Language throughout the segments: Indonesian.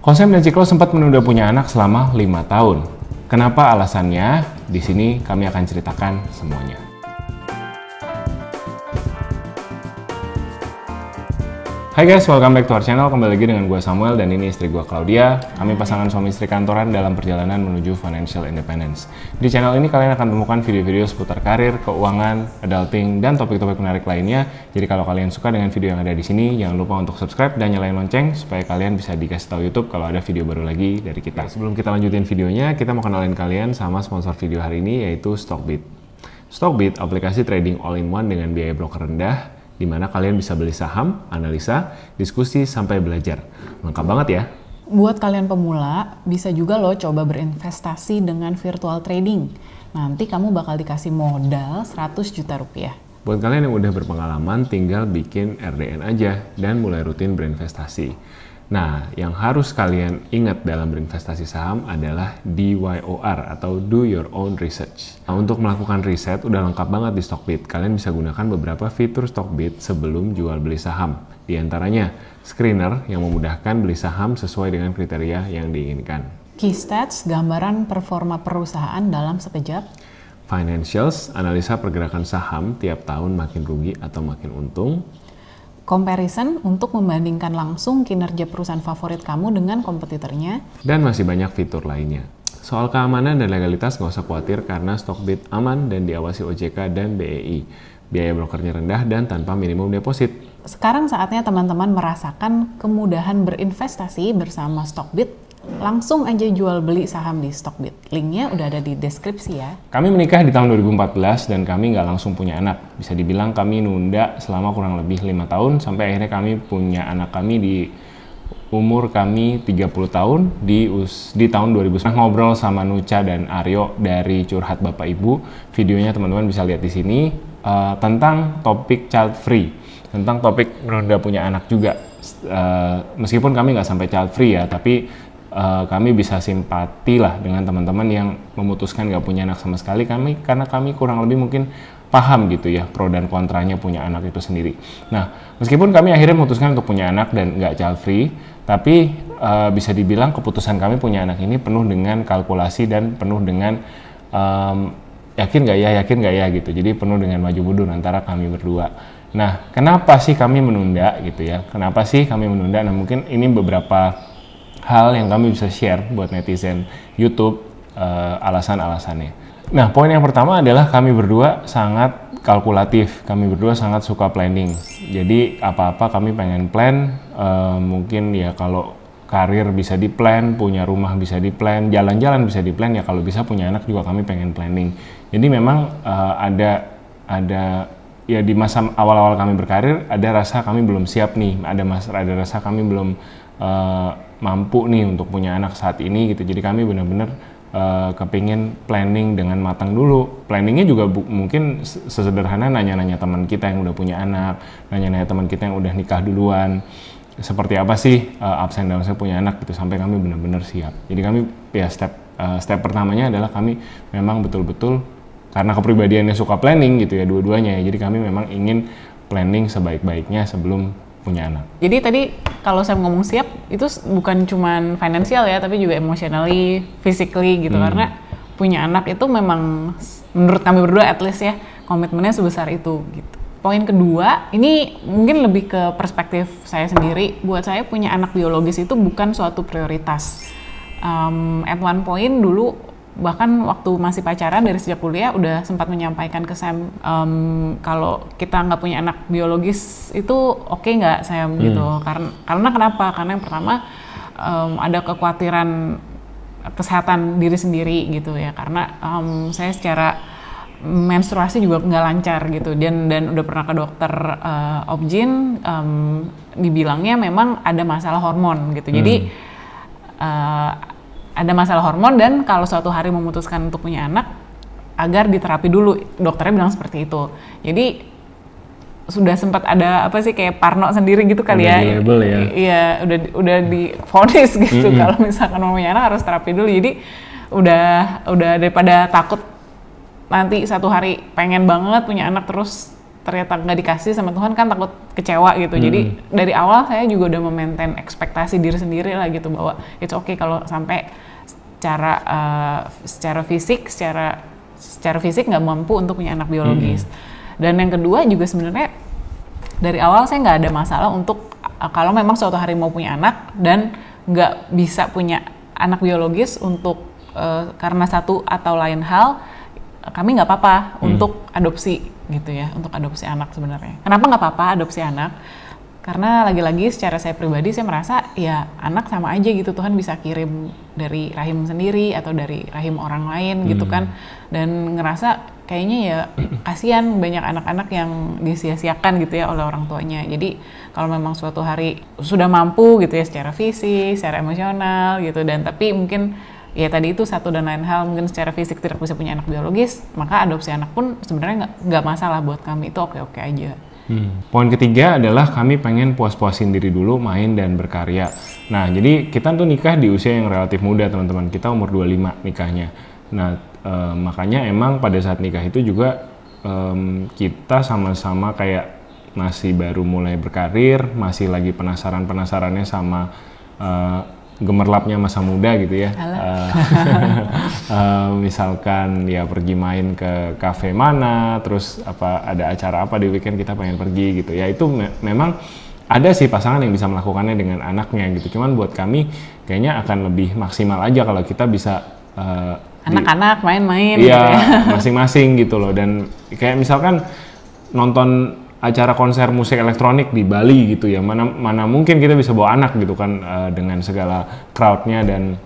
Kosem dan Ciklo sempat menunda punya anak selama 5 tahun. Kenapa alasannya? Di sini kami akan ceritakan semuanya. Hai guys, welcome back to our channel. Kembali lagi dengan gue Samuel dan ini istri gue Claudia. Kami pasangan suami istri kantoran dalam perjalanan menuju financial independence. Di channel ini kalian akan temukan video-video seputar karir, keuangan, adulting, dan topik-topik menarik lainnya. Jadi kalau kalian suka dengan video yang ada di sini, jangan lupa untuk subscribe dan nyalain lonceng supaya kalian bisa dikasih tahu YouTube kalau ada video baru lagi dari kita. Sebelum kita lanjutin videonya, kita mau kenalin kalian sama sponsor video hari ini yaitu Stockbit. Stockbit, aplikasi trading all-in-one dengan biaya broker rendah, di mana kalian bisa beli saham, analisa, diskusi, sampai belajar. Lengkap banget ya. Buat kalian pemula, bisa juga loh coba berinvestasi dengan virtual trading. Nanti kamu bakal dikasih modal 100 juta rupiah. Buat kalian yang udah berpengalaman, tinggal bikin RDN aja dan mulai rutin berinvestasi. Nah, yang harus kalian ingat dalam berinvestasi saham adalah DYOR atau Do Your Own Research. Nah, untuk melakukan riset udah lengkap banget di Stockbit. Kalian bisa gunakan beberapa fitur Stockbit sebelum jual beli saham. Di antaranya, screener yang memudahkan beli saham sesuai dengan kriteria yang diinginkan. Key stats, gambaran performa perusahaan dalam sekejap. Financials, analisa pergerakan saham tiap tahun makin rugi atau makin untung. Comparison untuk membandingkan langsung kinerja perusahaan favorit kamu dengan kompetitornya. Dan masih banyak fitur lainnya. Soal keamanan dan legalitas nggak usah khawatir karena Stockbit aman dan diawasi OJK dan BEI. Biaya brokernya rendah dan tanpa minimum deposit. Sekarang saatnya teman-teman merasakan kemudahan berinvestasi bersama Stockbit. Langsung aja jual beli saham di Stockbit. Linknya udah ada di deskripsi ya. Kami menikah di tahun 2014 dan kami nggak langsung punya anak. Bisa dibilang kami nunda selama kurang lebih 5 tahun sampai akhirnya kami punya anak kami di umur kami 30 tahun di tahun 2000. Ngobrol sama Nucha dan Aryo dari Curhat Bapak Ibu. Videonya teman-teman bisa lihat di sini tentang topik child free, tentang topik menunda punya anak juga. Meskipun kami nggak sampai child free ya, tapi kami bisa simpati lah dengan teman-teman yang memutuskan nggak punya anak sama sekali. Karena kami kurang lebih mungkin paham gitu ya pro dan kontranya punya anak itu sendiri. Nah, meskipun kami akhirnya memutuskan untuk punya anak dan nggak child free, tapi bisa dibilang keputusan kami punya anak ini penuh dengan kalkulasi dan penuh dengan yakin nggak ya gitu. Jadi penuh dengan maju mundur antara kami berdua. Nah, kenapa sih kami menunda gitu ya? Kenapa sih kami menunda? Nah, mungkin ini beberapa hal yang kami bisa share buat netizen YouTube, alasan-alasannya. Nah, poin yang pertama adalah kami berdua sangat kalkulatif, kami berdua sangat suka planning. Jadi apa-apa kami pengen plan, mungkin ya kalau karir bisa di-plan, punya rumah bisa di-plan, jalan-jalan bisa di-plan, ya kalau bisa punya anak juga kami pengen planning. Jadi memang ada ya di masa awal-awal kami berkarir, ada rasa kami belum siap nih, ada rasa kami belum mampu nih untuk punya anak saat ini gitu. Jadi kami benar-benar kepingin planning dengan matang dulu. Planningnya juga mungkin sesederhana nanya-nanya teman kita yang udah punya anak, nanya-nanya teman kita yang udah nikah duluan. Seperti apa sih ups and downs-nya punya anak gitu, sampai kami benar-benar siap. Jadi kami ya step pertamanya adalah kami memang betul-betul karena kepribadiannya suka planning gitu ya dua-duanya ya. Jadi kami memang ingin planning sebaik-baiknya sebelum punya anak. Jadi tadi kalau saya ngomong siap, itu bukan cuman finansial ya, tapi juga emotionally, physically gitu. Karena punya anak itu memang menurut kami berdua at least ya, komitmennya sebesar itu gitu. Poin kedua, ini mungkin lebih ke perspektif saya sendiri. Buat saya punya anak biologis itu bukan suatu prioritas. At one point dulu, bahkan waktu masih pacaran dari sejak kuliah udah sempat menyampaikan ke Sam kalau kita nggak punya anak biologis itu oke nggak Sam gitu. Karena kenapa? Karena yang pertama ada kekhawatiran kesehatan diri sendiri gitu ya, karena saya secara menstruasi juga nggak lancar gitu, dan udah pernah ke dokter obgyn, dibilangnya memang ada masalah hormon gitu. Jadi ada masalah hormon, dan kalau suatu hari memutuskan untuk punya anak, agar diterapi dulu, dokternya bilang seperti itu. Jadi sudah sempat ada apa sih kayak parno sendiri gitu kali ya. Label ya. Iya, udah divonis gitu kalau misalkan mau punya anak harus terapi dulu. Jadi udah daripada takut nanti satu hari pengen banget punya anak terus ternyata nggak dikasih sama Tuhan kan takut kecewa gitu. Jadi dari awal saya juga udah memaintain ekspektasi diri sendiri lah gitu, bahwa it's okay kalau sampai secara fisik nggak mampu untuk punya anak biologis. Dan yang kedua juga sebenarnya dari awal saya nggak ada masalah untuk kalau memang suatu hari mau punya anak dan nggak bisa punya anak biologis untuk karena satu atau lain hal, kami nggak apa-apa untuk adopsi gitu ya, untuk adopsi anak sebenarnya. Kenapa nggak apa-apa adopsi anak? Karena lagi-lagi secara saya pribadi saya merasa ya anak sama aja gitu, Tuhan bisa kirim dari rahim sendiri atau dari rahim orang lain gitu kan, dan ngerasa kayaknya ya kasihan banyak anak-anak yang disia-siakan gitu ya oleh orang tuanya. Jadi kalau memang suatu hari sudah mampu gitu ya secara fisik, secara emosional gitu, dan tapi mungkin ya tadi itu satu dan lain hal, mungkin secara fisik tidak bisa punya anak biologis, maka adopsi anak pun sebenarnya nggak masalah buat kami, itu oke-oke aja. Poin ketiga adalah kami pengen puas-puasin diri dulu, main dan berkarya. Nah, jadi kita tuh nikah di usia yang relatif muda teman-teman, kita umur 25 nikahnya. Nah, makanya emang pada saat nikah itu juga kita sama-sama kayak masih baru mulai berkarir, masih lagi penasarannya sama gemerlapnya masa muda gitu ya. Misalkan ya pergi main ke kafe mana, terus ada acara apa di weekend kita pengen pergi gitu ya. Itu memang ada sih pasangan yang bisa melakukannya dengan anaknya gitu. Cuman buat kami kayaknya akan lebih maksimal aja kalau kita bisa anak-anak main-main gitu ya. Masing-masing gitu loh. Dan kayak misalkan nonton acara konser musik elektronik di Bali gitu ya, mana mungkin kita bisa bawa anak gitu kan, dengan segala crowdnya dan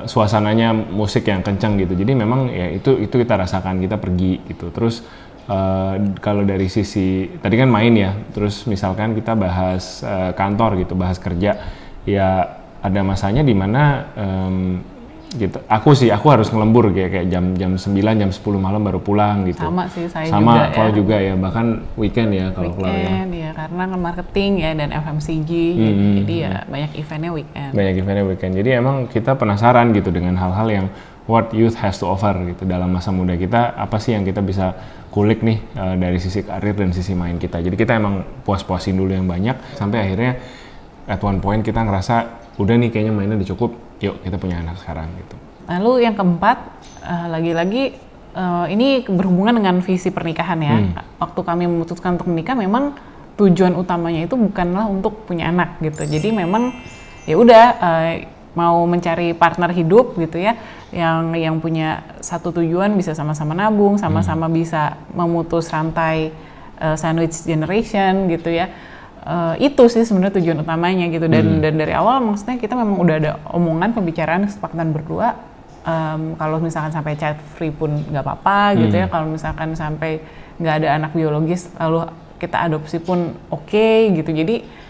suasananya musik yang kencang gitu. Jadi memang ya itu kita rasakan, kita pergi gitu. Terus kalau dari sisi tadi kan main ya, terus misalkan kita bahas kantor gitu, bahas kerja, ya ada masanya di mana gitu. Aku harus ngelembur kayak jam 9, jam 10 malam baru pulang gitu. Sama sih saya sama juga kalau ya. juga ya, bahkan weekend ya kalau keluar ya. Weekend ya, karena marketing ya dan FMCG, jadi ya banyak eventnya weekend. Jadi emang kita penasaran gitu dengan hal-hal yang what youth has to offer gitu dalam masa muda kita, apa sih yang kita bisa kulik nih dari sisi karir dan sisi main kita. Jadi kita emang puas-puasin dulu yang banyak sampai akhirnya at one point kita ngerasa udah nih kayaknya mainnya udah cukup, yuk kita punya anak sekarang gitu. Lalu yang keempat, lagi-lagi ini berhubungan dengan visi pernikahan ya. Waktu kami memutuskan untuk menikah, memang tujuan utamanya itu bukanlah untuk punya anak gitu. Jadi memang ya udah mau mencari partner hidup gitu ya, yang punya satu tujuan, bisa sama-sama nabung, sama-sama bisa memutus rantai sandwich generation gitu ya. Itu sih sebenarnya tujuan utamanya gitu, dan dari awal maksudnya kita memang udah ada omongan, pembicaraan, kesepakatan berdua, kalau misalkan sampai child free pun nggak apa-apa gitu ya, kalau misalkan sampai nggak ada anak biologis lalu kita adopsi pun oke gitu. Jadi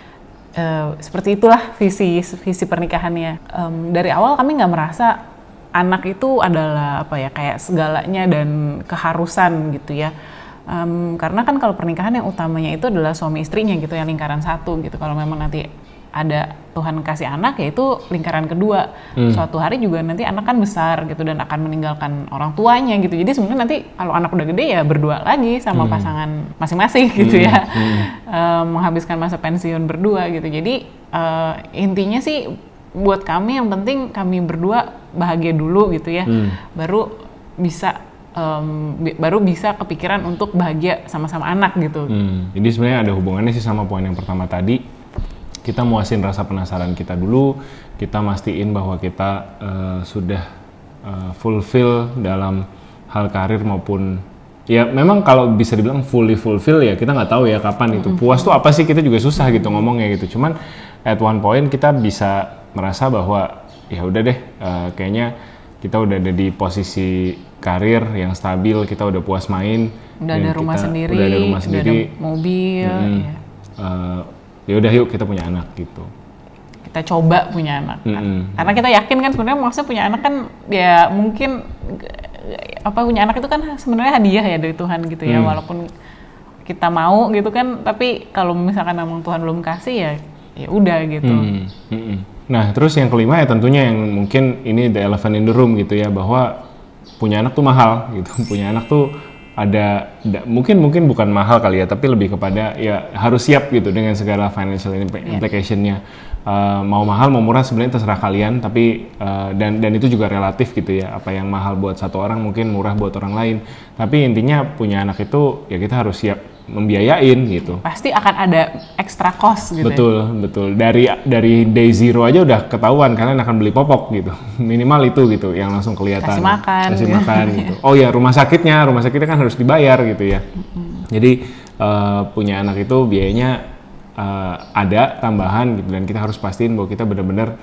seperti itulah visi pernikahannya. Dari awal kami nggak merasa anak itu adalah kayak segalanya dan keharusan gitu ya. Karena kan kalau pernikahan yang utamanya itu adalah suami istrinya gitu ya, lingkaran satu gitu. Kalau memang nanti ada Tuhan kasih anak, ya itu lingkaran kedua. Suatu hari juga nanti anak kan besar gitu dan akan meninggalkan orang tuanya gitu. Jadi sebenarnya nanti kalau anak udah gede ya berdua lagi sama pasangan masing-masing gitu ya. Menghabiskan masa pensiun berdua gitu. Jadi intinya sih buat kami yang penting kami berdua bahagia dulu gitu ya. Baru bisa kepikiran untuk bahagia sama-sama anak gitu. Jadi sebenarnya ada hubungannya sih sama poin yang pertama tadi. Kita muasin rasa penasaran kita dulu, kita mastiin bahwa kita sudah fulfill dalam hal karir maupun ya memang kalau bisa dibilang fully fulfill ya kita nggak tahu ya kapan itu. Puas tuh apa sih, kita juga susah gitu ngomongnya gitu. Cuman at one point kita bisa merasa bahwa ya udah deh, kayaknya kita udah ada di posisi karir yang stabil, kita udah puas main, udah ada rumah sendiri, udah ada mobil, ya udah yuk kita punya anak gitu. Kita coba punya anak, karena kita yakin kan sebenarnya maksudnya punya anak kan ya mungkin punya anak itu kan sebenarnya hadiah ya dari Tuhan gitu ya, walaupun kita mau gitu kan, tapi kalau misalkan memang Tuhan belum kasih ya udah gitu. Nah terus yang kelima ya tentunya yang mungkin ini the elephant in the room gitu ya, bahwa punya anak tuh mahal gitu. Punya anak tuh mungkin bukan mahal kali ya, tapi lebih kepada ya harus siap gitu dengan segala financial implication-nya. Mau mahal mau murah sebenarnya terserah kalian, tapi dan itu juga relatif gitu ya, apa yang mahal buat satu orang mungkin murah buat orang lain, tapi intinya punya anak itu ya kita harus siap membiayain gitu. Pasti akan ada extra cost gitu. Betul. Dari day zero aja udah ketahuan kalian akan beli popok gitu. Minimal itu gitu yang langsung kelihatan. Kasih makan gitu. Oh ya, rumah sakitnya kan harus dibayar gitu ya. Jadi punya anak itu biayanya ada tambahan gitu, dan kita harus pastiin bahwa kita benar-benar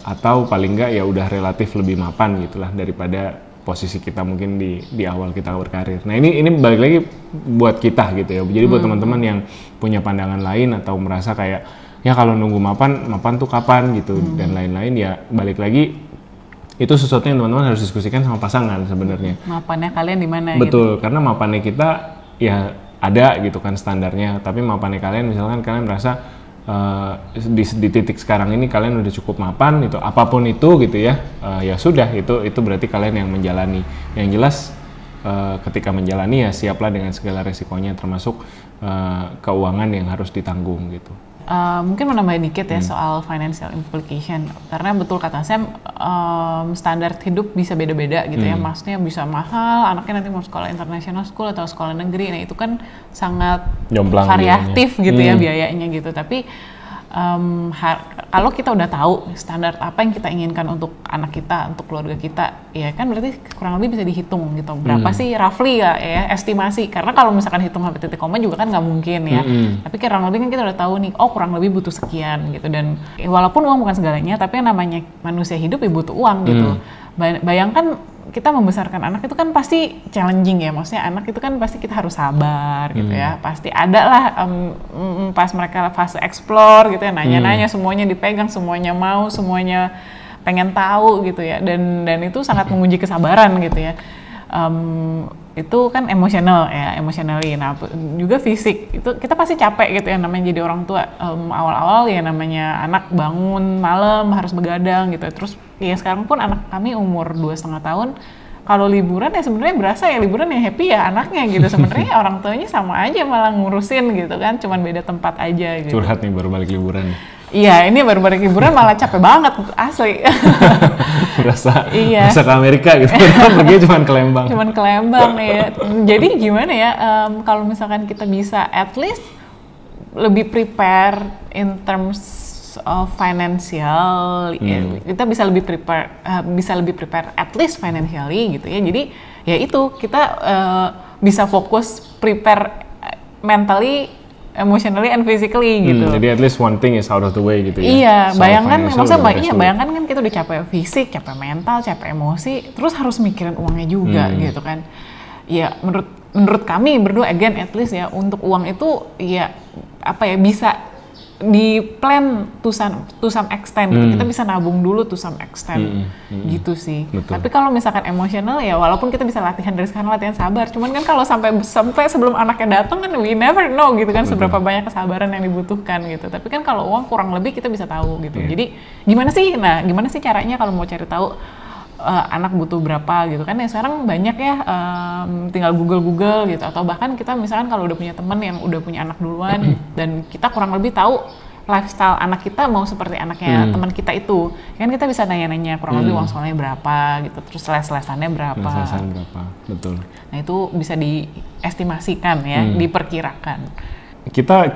atau paling enggak ya udah relatif lebih mapan gitulah daripada posisi kita mungkin di awal kita berkarir. Nah ini balik lagi buat kita gitu ya. Jadi buat teman-teman yang punya pandangan lain atau merasa kayak ya kalau nunggu mapan tuh kapan gitu dan lain-lain, ya balik lagi itu sesuatu yang teman-teman harus diskusikan sama pasangan sebenarnya. Mapannya kalian di mana? Betul, gitu. Karena mapannya kita ya ada gitu kan standarnya, tapi mapannya kalian misalkan kalian merasa di titik sekarang ini kalian udah cukup mapan itu apapun itu gitu ya, ya sudah itu berarti kalian yang menjalani. Yang jelas ketika menjalani ya siaplah dengan segala resikonya, termasuk keuangan yang harus ditanggung gitu. Mungkin menambah dikit ya soal financial implication, karena betul kata Sam, standar hidup bisa beda-beda gitu ya, maksudnya bisa mahal, anaknya nanti mau sekolah international school atau sekolah negeri, nah itu kan sangat jomplang variatif biayanya. Gitu ya biayanya gitu, tapi kalau kita udah tahu standar apa yang kita inginkan untuk anak kita, untuk keluarga kita, ya kan berarti kurang lebih bisa dihitung gitu, berapa sih roughly ya estimasi, karena kalau misalkan hitung sampai titik koma juga kan nggak mungkin ya, tapi kurang lebih kan kita udah tahu nih, oh kurang lebih butuh sekian gitu, dan walaupun uang bukan segalanya, tapi yang namanya manusia hidup ya butuh uang gitu. Bayangkan kita membesarkan anak itu kan pasti challenging ya, maksudnya anak itu kan pasti kita harus sabar gitu ya, pasti ada lah pas mereka fase explore gitu ya, nanya-nanya, semuanya dipegang, semuanya mau, semuanya pengen tahu gitu ya, dan itu sangat menguji kesabaran gitu ya. Itu kan emosional ya, emotionally, nah juga fisik, itu kita pasti capek gitu ya, namanya jadi orang tua. Awal-awal ya namanya anak bangun malam harus begadang gitu, terus ya sekarang pun anak kami umur 2,5 tahun, kalau liburan ya sebenarnya berasa ya liburan ya happy ya anaknya gitu, sebenarnya orang tuanya sama aja malah ngurusin gitu kan, cuman beda tempat aja gitu. Curhat nih baru balik liburan. Iya, ini baru balik liburan malah capek banget, asli. Berasa ke Amerika gitu, pergi cuman ke Lembang. Cuman ke Lembang ya. Jadi gimana ya, kalau misalkan kita bisa at least lebih prepare in terms of financial, kita bisa lebih prepare at least financially gitu ya. Jadi ya itu kita bisa fokus prepare mentally, emotionally and physically gitu. Jadi at least one thing is out of the way gitu ya. Iya, bayangkan kan kita udah capek fisik, capek mental, capek emosi, terus harus mikirin uangnya juga gitu kan. Ya menurut kami berdua again at least ya, untuk uang itu ya apa ya, bisa di plan to some extent gitu. Kita bisa nabung dulu to some extent gitu sih. Betul. Tapi kalau misalkan emosional ya walaupun kita bisa latihan dari sekarang, latihan sabar, cuman kan kalau sampai sebelum anaknya datang kan we never know gitu kan. Betul. Seberapa banyak kesabaran yang dibutuhkan gitu. Tapi kan kalau uang kurang lebih kita bisa tahu gitu. Jadi gimana sih caranya kalau mau cari tahu anak butuh berapa gitu kan ya, sekarang banyak ya, tinggal Google gitu, atau bahkan kita misalkan kalau udah punya temen yang udah punya anak duluan dan kita kurang lebih tahu lifestyle anak kita mau seperti anaknya teman kita itu, kan kita bisa nanya-nanya kurang lebih uang sekolahnya berapa gitu, terus les-lesannya berapa. Betul. Nah itu bisa diestimasikan ya, diperkirakan. Kita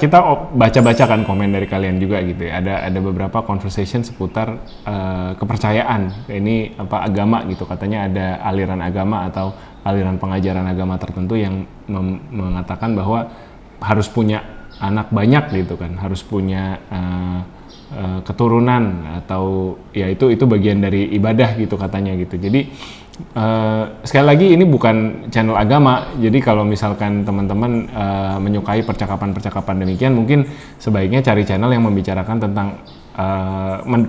baca-baca kan komen dari kalian juga gitu ya. Ada beberapa conversation seputar kepercayaan. Ini apa, agama gitu. Katanya ada aliran agama atau aliran pengajaran agama tertentu yang mengatakan bahwa harus punya anak banyak gitu kan. Harus punya keturunan, atau ya itu bagian dari ibadah gitu katanya gitu. Jadi sekali lagi ini bukan channel agama, jadi kalau misalkan teman-teman menyukai percakapan-percakapan demikian, mungkin sebaiknya cari channel yang membicarakan tentang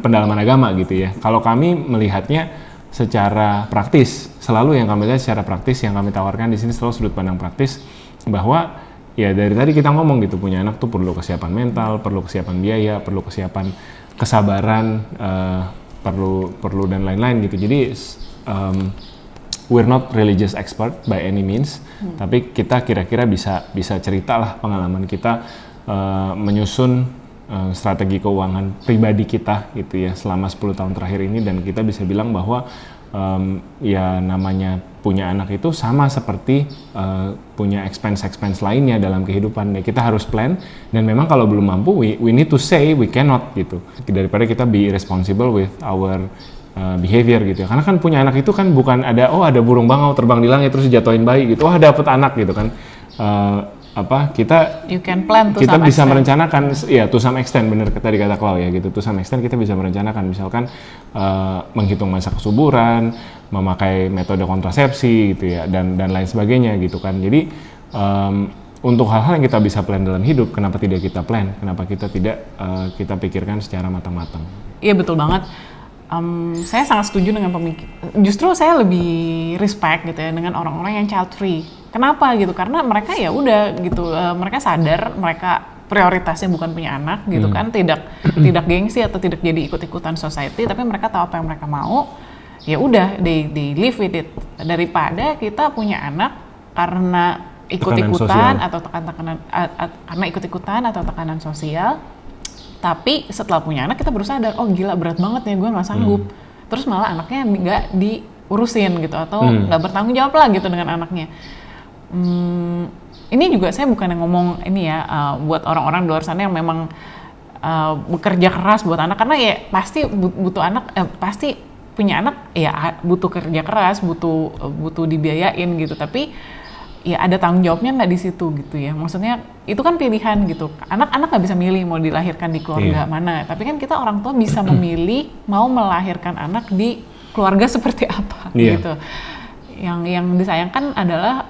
pendalaman agama gitu ya. Kalau kami melihatnya secara praktis, selalu yang kami lihat secara praktis, yang kami tawarkan di sini selalu sudut pandang praktis, bahwa ya dari tadi kita ngomong gitu, punya anak tuh perlu kesiapan mental, perlu kesiapan biaya, perlu kesiapan kesabaran, perlu dan lain-lain gitu. Jadi we're not religious expert by any means, tapi kita kira-kira bisa cerita lah pengalaman kita menyusun strategi keuangan pribadi kita gitu ya selama 10 tahun terakhir ini, dan kita bisa bilang bahwa ya namanya punya anak itu sama seperti punya expense lainnya dalam kehidupan. Ya, kita harus plan, dan memang kalau belum mampu we need to say we cannot gitu, daripada kita be responsible with our behavior gitu ya. Karena kan punya anak itu kan bukan ada burung bangau terbang di langit terus dijatuhin bayi gitu, dapet anak gitu kan. Kita you can plan to kita some bisa extent. merencanakan ya to some extent, bener tadi kata Klau ya gitu, to some extent kita bisa merencanakan, misalkan menghitung masa kesuburan, memakai metode kontrasepsi gitu ya, dan lain sebagainya gitu kan. Jadi untuk hal-hal yang kita bisa plan dalam hidup, kenapa tidak kita plan, kenapa kita tidak kita pikirkan secara matang-matang. Iya betul banget. Saya sangat setuju dengan justru saya lebih respect gitu ya dengan orang-orang yang child free. Kenapa gitu? Karena mereka ya udah gitu, mereka sadar mereka prioritasnya bukan punya anak gitu kan, tidak gengsi atau tidak jadi ikut-ikutan society, tapi mereka tahu apa yang mereka mau. Ya udah, they live with it. Daripada kita punya anak karena ikut-ikutan atau karena ikut-ikutan atau tekanan sosial. Tapi setelah punya anak kita baru sadar, oh gila berat banget ya gue nggak sanggup. Terus malah anaknya nggak diurusin gitu, atau nggak bertanggung jawab lah gitu dengan anaknya. Ini juga saya bukan yang ngomong ini ya buat orang-orang di luar sana yang memang bekerja keras buat anak, karena ya pasti butuh anak, pasti punya anak ya butuh kerja keras, butuh dibiayain gitu. Tapi ya ada tanggung jawabnya nggak di situ gitu ya. Maksudnya itu kan pilihan gitu. Anak-anak nggak bisa milih mau dilahirkan di keluarga mana. Tapi kan kita orang tua bisa memilih mau melahirkan anak di keluarga seperti apa gitu. Yang disayangkan adalah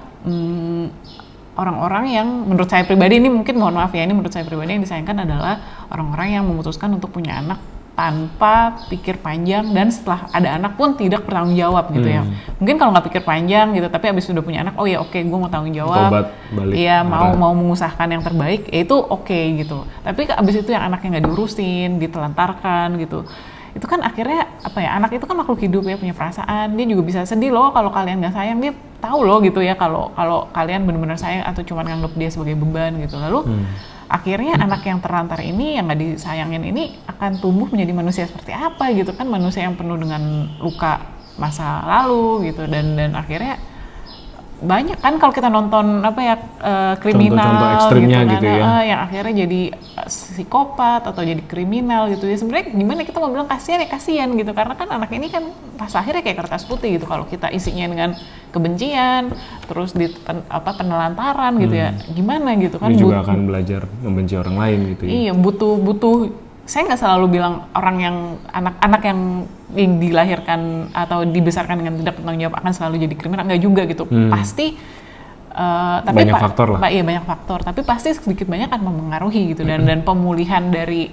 orang-orang yang menurut saya pribadi, ini mungkin mohon maaf ya, ini menurut saya pribadi yang disayangkan adalah orang-orang yang memutuskan untuk punya anak tanpa pikir panjang, dan setelah ada anak pun tidak bertanggung jawab gitu ya. Mungkin kalau nggak pikir panjang gitu, tapi abis sudah punya anak, oh ya oke, gue mau tanggung jawab, iya mau mengusahakan yang terbaik, ya itu oke gitu. Tapi abis itu yang anaknya nggak diurusin, ditelantarkan gitu, itu kan akhirnya apa ya, anak itu kan makhluk hidup ya, punya perasaan, dia juga bisa sedih loh kalau kalian nggak sayang, dia tahu loh gitu ya kalau kalian benar-benar sayang atau cuma nganggap dia sebagai beban gitu. Lalu akhirnya anak yang terlantar ini, yang nggak disayangin ini akan tumbuh menjadi manusia seperti apa gitu kan, manusia yang penuh dengan luka masa lalu gitu, dan akhirnya banyak kan kalau kita nonton apa ya kriminal contoh-contoh ekstrimnya gitu kan, gitu ya, yang akhirnya jadi psikopat atau jadi kriminal gitu ya. Sebenarnya gimana kita mau bilang kasihan gitu, karena kan anak ini kan pas akhirnya kayak kertas putih gitu, kalau kita isinya dengan kebencian terus penelantaran gitu ya, gimana gitu kan. Dia juga akan belajar membenci orang lain gitu ya. Iya, butuh. Saya nggak selalu bilang orang yang anak-anak yang dilahirkan atau dibesarkan dengan tidak bertanggung jawab akan selalu jadi kriminal, nggak juga gitu. Pasti tapi banyak faktor lah. Iya banyak faktor, tapi pasti sedikit banyak akan mempengaruhi gitu, dan pemulihan dari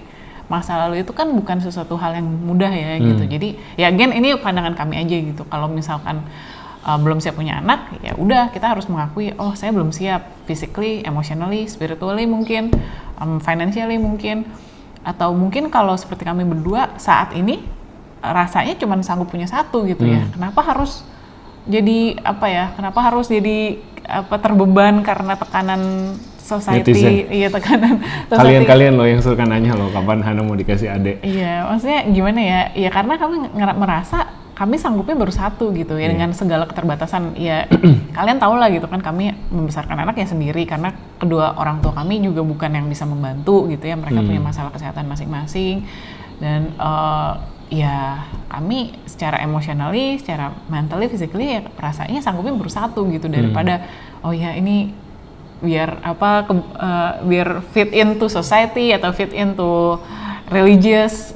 masa lalu itu kan bukan sesuatu hal yang mudah ya gitu. Jadi ya again ini pandangan kami aja gitu. Kalau misalkan belum siap punya anak, ya udah kita harus mengakui, oh saya belum siap physically, emotionally, spiritually mungkin, financially mungkin. Atau mungkin kalau seperti kami berdua saat ini rasanya cuma sanggup punya satu gitu ya. Kenapa harus jadi terbeban karena tekanan society, iya tekanan society. Kalian loh yang suka nanya loh kapan Hana mau dikasih adik. Iya, maksudnya gimana ya? Ya karena kami merasa kami sanggupnya baru satu gitu ya, dengan segala keterbatasan. Ya kalian tahu lah gitu kan, kami membesarkan anak ya sendiri karena kedua orang tua kami juga bukan yang bisa membantu gitu ya, mereka punya masalah kesehatan masing-masing, dan ya kami secara emotionally, secara mentally, physically ya perasaannya sanggupnya baru satu gitu, daripada oh ya ini biar biar fit into society atau fit into religious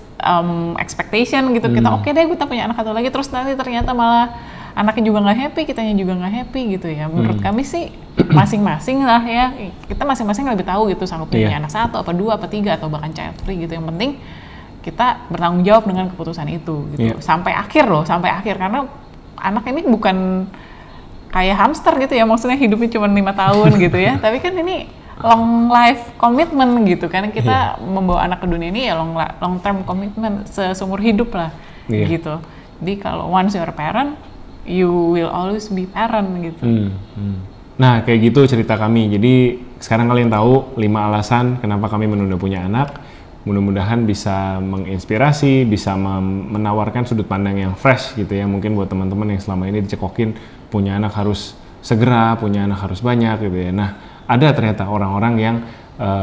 expectation gitu. Kita oke deh kita punya anak satu lagi, terus nanti ternyata malah anaknya juga nggak happy, kitanya juga nggak happy gitu ya. Menurut kami sih masing-masing lah ya, kita masing-masing lebih tahu gitu sanggup punya anak satu apa dua apa tiga atau bahkan child free gitu. Yang penting kita bertanggung jawab dengan keputusan itu gitu. Sampai akhir karena anak ini bukan kayak hamster gitu ya, maksudnya hidupnya cuma 5 tahun gitu ya, tapi kan ini long life commitment gitu kan, kita membawa anak ke dunia ini ya long term commitment, seumur hidup lah gitu. Jadi kalau once you're a parent, you will always be parent gitu. Nah, kayak gitu cerita kami. Jadi sekarang kalian tahu 5 alasan kenapa kami menunda punya anak. Mudah-mudahan bisa menginspirasi, bisa menawarkan sudut pandang yang fresh gitu ya. Mungkin buat teman-teman yang selama ini dicekokin punya anak harus segera, punya anak harus banyak gitu ya. Nah, ada ternyata orang-orang yang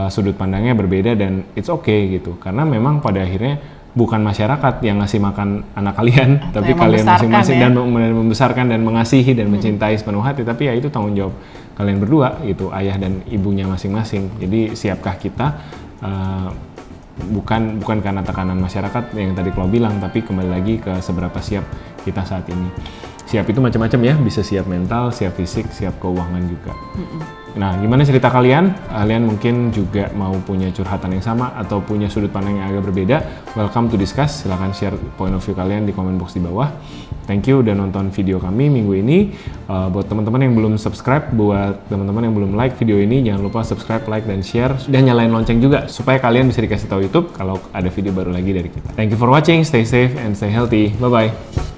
sudut pandangnya berbeda dan it's okay gitu. Karena memang pada akhirnya bukan masyarakat yang ngasih makan anak kalian, tapi kalian masing-masing ya. dan membesarkan dan mengasihi dan mencintai sepenuh hati. Tapi ya itu tanggung jawab kalian berdua gitu, ayah dan ibunya masing-masing. Jadi siapkah kita bukan karena tekanan masyarakat yang tadi Klo bilang, tapi kembali lagi ke seberapa siap kita saat ini. Siap itu macam-macam ya, bisa siap mental, siap fisik, siap keuangan juga. Nah, gimana cerita kalian? Kalian mungkin juga mau punya curhatan yang sama atau punya sudut pandang yang agak berbeda? Welcome to discuss. Silahkan share point of view kalian di comment box di bawah. Thank you udah nonton video kami minggu ini. Buat teman-teman yang belum subscribe, buat teman-teman yang belum like video ini, jangan lupa subscribe, like, dan share. Dan nyalain lonceng juga supaya kalian bisa dikasih tahu YouTube kalau ada video baru lagi dari kita. Thank you for watching. Stay safe and stay healthy. Bye-bye.